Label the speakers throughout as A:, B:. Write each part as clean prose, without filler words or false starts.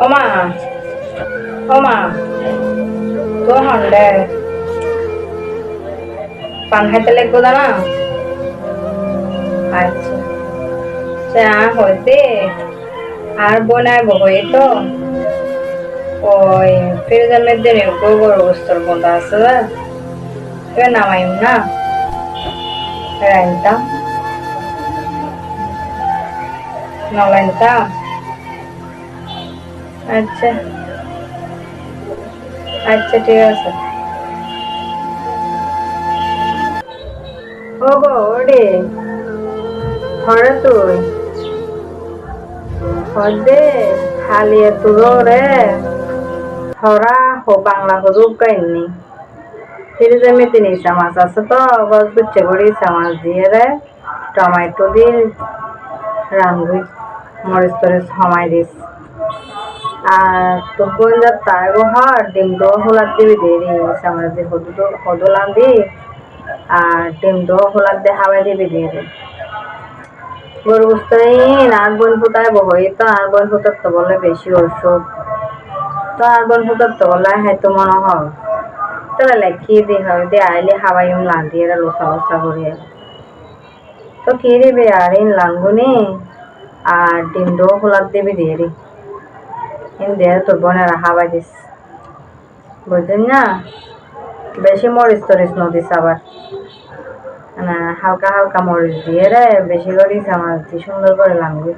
A: ওমা ওমা তো হন্ডে পান খাইতে লাগবো না। আচ্ছা চা হইতে আর বনাইব হই তো ওই ফ্রিজের মধ্যে গোবর বস্তুর বন্ধ আছে এবার নামাইম না রাইনতাম নলাইনতাম। আচ্ছা আচ্ছা ঠিক আছে। ও গো ওরে হরে তুই হদে হালিয়ে তুলো রে হরা হো বাংলা হজুক গাইনি ফ্রিজে মেতে নিসা মাছ আছে তো গছ গুচ্ছে করি মাছ দিয়ে রে টমেটো দিয়ে রান্ধুই মরিচ টরিচ সময় দিস আর তো বোন যা তাই হর ডিম দো হোলার দিবি দেরি আমার যে হদুলাম দি আর ডিম দো হোলার দিয়ে হাওয়াই দিবি দেরি গরু বুঝতেই আর বোন ফুটায় বহই তো আর বোন ফুটার তো বলে বেশি ওষুধ তো আর বোন ফুটার তো বলে হয়তো মনে হয় তাহলে লেখিয়ে দি হয় দিয়ে আইলে হাওয়াই লাঁধিয়ে লোসা লোসা করিয়ে তো কি দিবি আর ইন লাঙ্গুনি আর ডিম দো হোলার দিবি দেরি ইন দিয়ে তোর বোনেরা হাওয়াই দিস বুঝলেন না বেশি মরিচ টরিচ নদিস আবার না হালকা হালকা মরিচ দিয়ে রে বেশি করে মাছ দিয়ে সুন্দর করে লাঙ্গু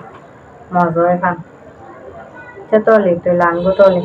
A: মজা হয় খান তলি তুই লাঙ্গু তলি